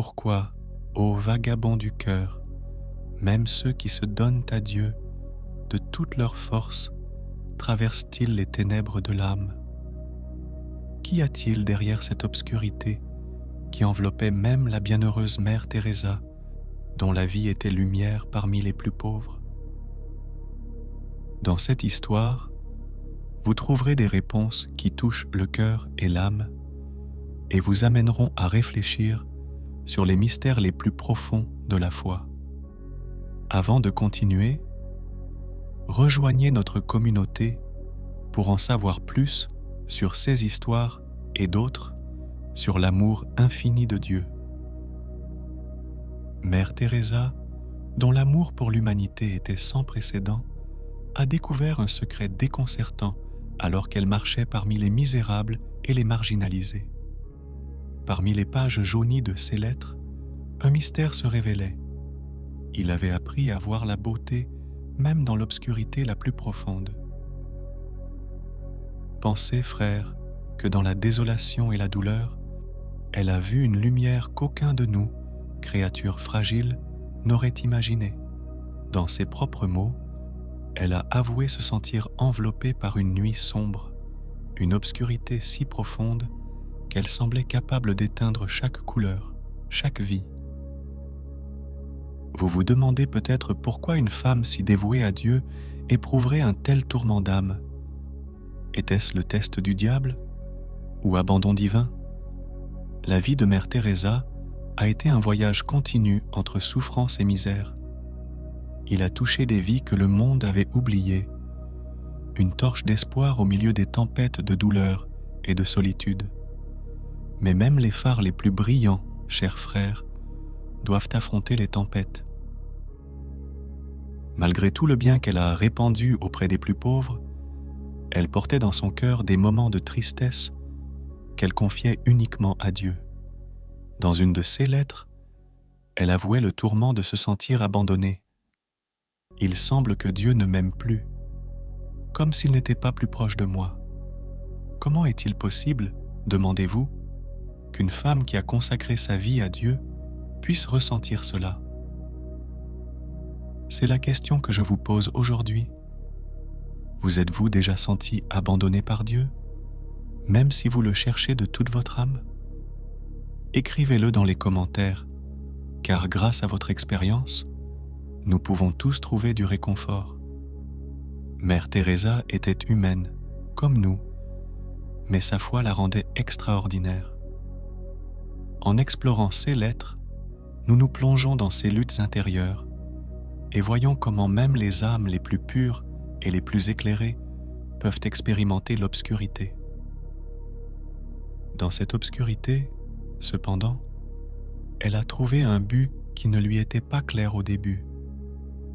pourquoi, ô vagabonds du cœur, même ceux qui se donnent à Dieu de toute leur force, traversent-ils les ténèbres de l'âme? Qu'y a-t-il derrière cette obscurité qui enveloppait même la bienheureuse mère Teresa, dont la vie était lumière parmi les plus pauvres? Dans cette histoire, vous trouverez des réponses qui touchent le cœur et l'âme et vous amèneront à réfléchir sur les mystères les plus profonds de la foi. Avant de continuer, rejoignez notre communauté pour en savoir plus sur ces histoires et d'autres sur l'amour infini de Dieu. Mère Teresa, dont l'amour pour l'humanité était sans précédent, a découvert un secret déconcertant alors qu'elle marchait parmi les misérables et les marginalisés. Parmi les pages jaunies de ses lettres, un mystère se révélait. Il avait appris à voir la beauté même dans l'obscurité la plus profonde. Pensez, frères, que dans la désolation et la douleur, elle a vu une lumière qu'aucun de nous, créatures fragiles, n'aurait imaginée. Dans ses propres mots, elle a avoué se sentir enveloppée par une nuit sombre, une obscurité si profonde qu'elle semblait capable d'éteindre chaque couleur, chaque vie. Vous vous demandez peut-être pourquoi une femme si dévouée à Dieu éprouverait un tel tourment d'âme. Était-ce le test du diable ou abandon divin? La vie de Mère Teresa a été un voyage continu entre souffrance et misère. Il a touché des vies que le monde avait oubliées, une torche d'espoir au milieu des tempêtes de douleur et de solitude. Mais même les phares les plus brillants, chers frères, doivent affronter les tempêtes. Malgré tout le bien qu'elle a répandu auprès des plus pauvres, elle portait dans son cœur des moments de tristesse qu'elle confiait uniquement à Dieu. Dans une de ses lettres, elle avouait le tourment de se sentir abandonnée. Il semble que Dieu ne m'aime plus, comme s'il n'était pas plus proche de moi. Comment est-il possible, demandez-vous, qu'une femme qui a consacré sa vie à Dieu puisse ressentir cela? C'est la question que je vous pose aujourd'hui. Vous êtes-vous déjà senti abandonné par Dieu, même si vous le cherchez de toute votre âme? Écrivez-le dans les commentaires, car grâce à votre expérience, nous pouvons tous trouver du réconfort. Mère Teresa était humaine, comme nous, mais sa foi la rendait extraordinaire. En explorant ses lettres, nous nous plongeons dans ses luttes intérieures et voyons comment même les âmes les plus pures et les plus éclairées peuvent expérimenter l'obscurité. Dans cette obscurité, cependant, elle a trouvé un but qui ne lui était pas clair au début.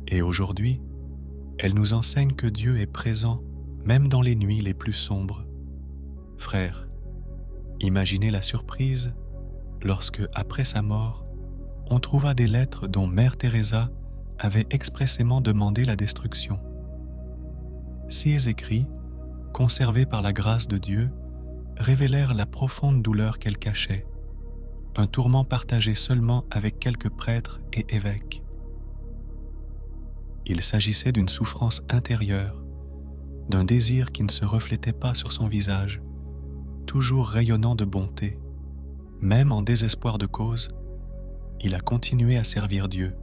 Et aujourd'hui, elle nous enseigne que Dieu est présent même dans les nuits les plus sombres. Frères, imaginez la surprise lorsque, après sa mort, on trouva des lettres dont Mère Teresa avait expressément demandé la destruction. Ces écrits, conservés par la grâce de Dieu, révélèrent la profonde douleur qu'elle cachait, un tourment partagé seulement avec quelques prêtres et évêques. Il s'agissait d'une souffrance intérieure, d'un désir qui ne se reflétait pas sur son visage, toujours rayonnant de bonté. Même en désespoir de cause, il a continué à servir Dieu,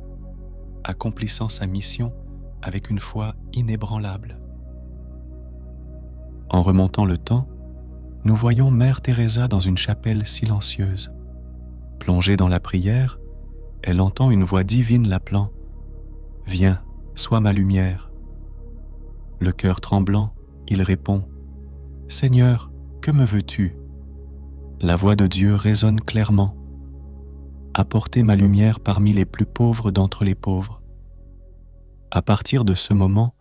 accomplissant sa mission avec une foi inébranlable. En remontant le temps, nous voyons Mère Teresa dans une chapelle silencieuse. Plongée dans la prière, elle entend une voix divine l'appelant « Viens, sois ma lumière ». Le cœur tremblant, il répond « Seigneur, que me veux-tu » La voix de Dieu résonne clairement « Apportez ma lumière parmi les plus pauvres d'entre les pauvres ». À partir de ce moment,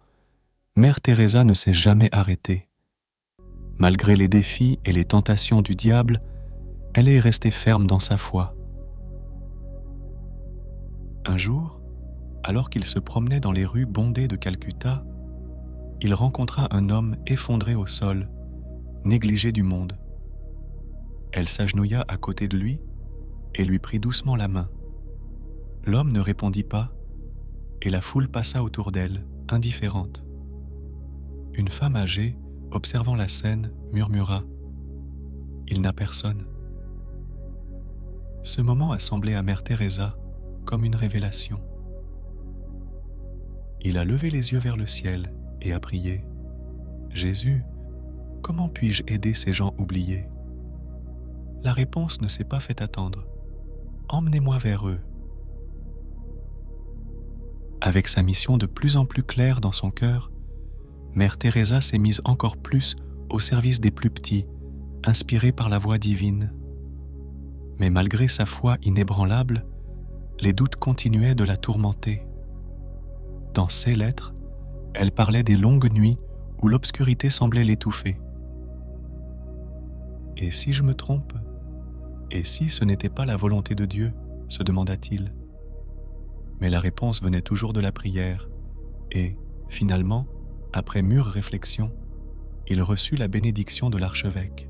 Mère Teresa ne s'est jamais arrêtée. Malgré les défis et les tentations du diable, elle est restée ferme dans sa foi. Un jour, alors qu'il se promenait dans les rues bondées de Calcutta, il rencontra un homme effondré au sol, négligé du monde. Elle s'agenouilla à côté de lui et lui prit doucement la main. L'homme ne répondit pas, et la foule passa autour d'elle, indifférente. Une femme âgée, observant la scène, murmura « Il n'a personne ». Ce moment a semblé à Mère Teresa comme une révélation. Il a levé les yeux vers le ciel et a prié « Jésus, comment puis-je aider ces gens oubliés ?» La réponse ne s'est pas fait attendre. « Emmenez-moi vers eux ». Avec sa mission de plus en plus claire dans son cœur, Mère Teresa s'est mise encore plus au service des plus petits, inspirée par la voix divine. Mais malgré sa foi inébranlable, les doutes continuaient de la tourmenter. Dans ses lettres, elle parlait des longues nuits où l'obscurité semblait l'étouffer. « Et si je me trompe ? Et si ce n'était pas la volonté de Dieu ?» se demanda-t-il. Mais la réponse venait toujours de la prière, et, finalement, après mûre réflexion, il reçut la bénédiction de l'archevêque.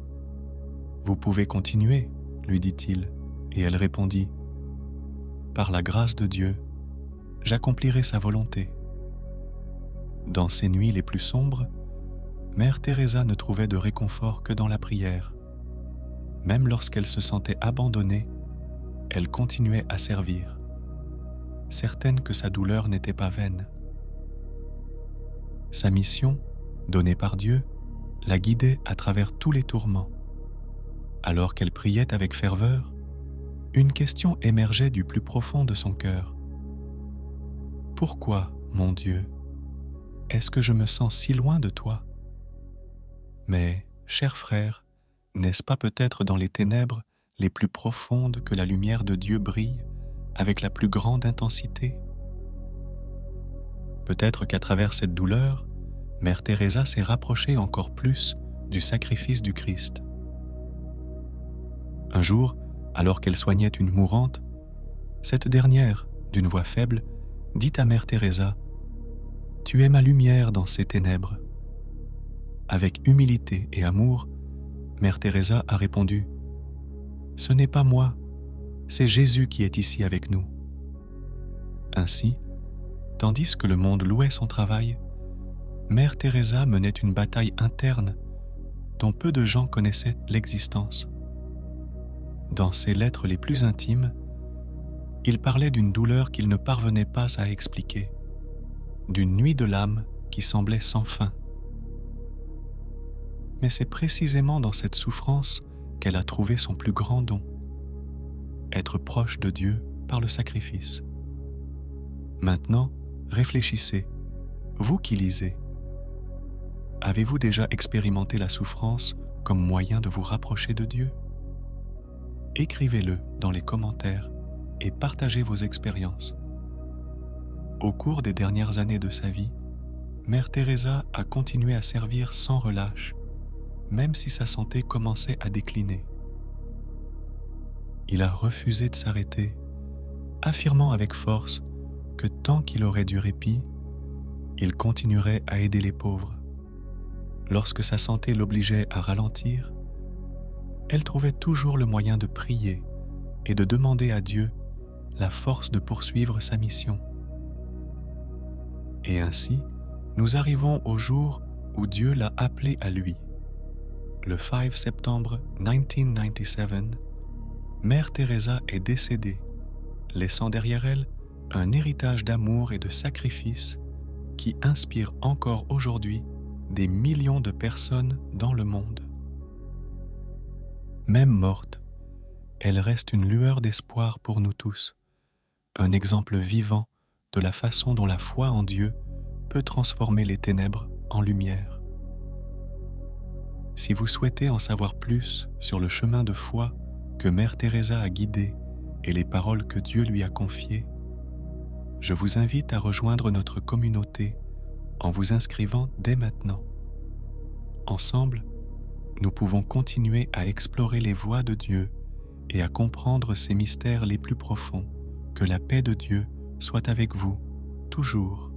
« Vous pouvez continuer, » lui dit-il, et elle répondit « Par la grâce de Dieu, j'accomplirai sa volonté. » Dans ces nuits les plus sombres, Mère Teresa ne trouvait de réconfort que dans la prière. Même lorsqu'elle se sentait abandonnée, elle continuait à servir, certaine que sa douleur n'était pas vaine. Sa mission, donnée par Dieu, la guidait à travers tous les tourments. Alors qu'elle priait avec ferveur, une question émergeait du plus profond de son cœur. « Pourquoi, mon Dieu, est-ce que je me sens si loin de toi ? Mais, cher frère, n'est-ce pas peut-être dans les ténèbres les plus profondes que la lumière de Dieu brille avec la plus grande intensité ? » Peut-être qu'à travers cette douleur, Mère Teresa s'est rapprochée encore plus du sacrifice du Christ. Un jour, alors qu'elle soignait une mourante, cette dernière, d'une voix faible, dit à Mère Teresa « Tu es ma lumière dans ces ténèbres. » Avec humilité et amour, Mère Teresa a répondu « Ce n'est pas moi, c'est Jésus qui est ici avec nous. » Ainsi, tandis que le monde louait son travail, Mère Teresa menait une bataille interne dont peu de gens connaissaient l'existence. Dans ses lettres les plus intimes, il parlait d'une douleur qu'il ne parvenait pas à expliquer, d'une nuit de l'âme qui semblait sans fin. Mais c'est précisément dans cette souffrance qu'elle a trouvé son plus grand don, être proche de Dieu par le sacrifice. Maintenant, réfléchissez, vous qui lisez. Avez-vous déjà expérimenté la souffrance comme moyen de vous rapprocher de Dieu ? Écrivez-le dans les commentaires et partagez vos expériences. Au cours des dernières années de sa vie, Mère Teresa a continué à servir sans relâche, même si sa santé commençait à décliner. Il a refusé de s'arrêter, affirmant avec force que tant qu'il aurait du répit, il continuerait à aider les pauvres. Lorsque sa santé l'obligeait à ralentir, elle trouvait toujours le moyen de prier et de demander à Dieu la force de poursuivre sa mission. Et ainsi, nous arrivons au jour où Dieu l'a appelée à lui. Le 5 septembre 1997, Mère Teresa est décédée, laissant derrière elle un héritage d'amour et de sacrifice qui inspire encore aujourd'hui des millions de personnes dans le monde. Même morte, elle reste une lueur d'espoir pour nous tous, un exemple vivant de la façon dont la foi en Dieu peut transformer les ténèbres en lumière. Si vous souhaitez en savoir plus sur le chemin de foi que Mère Teresa a guidé et les paroles que Dieu lui a confiées, je vous invite à rejoindre notre communauté en vous inscrivant dès maintenant. Ensemble, nous pouvons continuer à explorer les voies de Dieu et à comprendre ses mystères les plus profonds. Que la paix de Dieu soit avec vous, toujours.